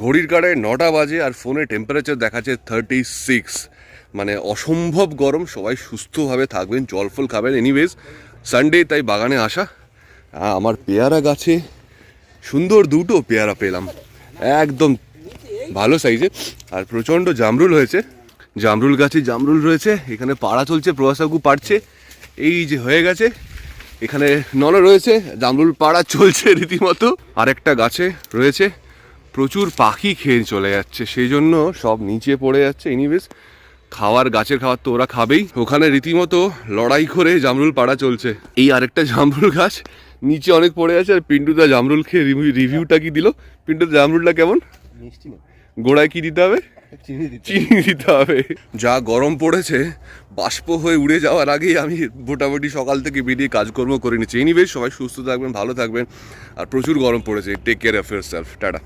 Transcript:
ঘড়ির কাঁটায় 9টা বাজে আর ফোনে টেম্পারেচার দেখাচ্ছে 36, মানে অসম্ভব গরম। সবাই সুস্থভাবে থাকবেন, জল ফল খাবেন। এনিওয়েজ সানডে, তাই বাগানে আসা। আমার পেয়ারা গাছে সুন্দর 2টো পেয়ারা পেলাম, একদম ভালো সাইজে। আর প্রচণ্ড জামরুল হয়েছে, জামরুল গাছে জামরুল রয়েছে। এখানে পাড়া চলছে, প্রভাসাকু পাড়ছে, এই যে হয়ে গেছে। এখানে নল রয়েছে, জামরুল পাড়া চলছে রীতিমতো। আরেকটা গাছে রয়েছে, প্রচুর পাখি খেয়ে চলে যাচ্ছে, সেই জন্য সব নিচে পড়ে যাচ্ছে। এনিওয়েজ খাওয়ার, গাছের খাবার তো ওরা খাবেই। ওখানে রীতিমতো লড়াই করে জামরুল পাড়া চলছে। এই আরেকটা জামরুল গাছ নিচে অনেক পড়ে আছে। আর পিন্টুদা জামরুল খেয়ে রিভিউটা কি দিল? পিন্টুদা জামরুলটা কেমন? মিষ্টি না, গোড়ায় কি দিতে হবে? চিনি দিতে হবে। যা গরম পড়েছে, বাষ্প হয়ে উড়ে যাওয়ার আগেই আমি মোটামুটি সকাল থেকে বেরিয়ে কাজকর্ম করে নিচ্ছি। এনিওয়েজ সবাই সুস্থ থাকবেন, ভালো থাকবেন। আর প্রচুর গরম পড়েছে। Take care of yourself. Tata.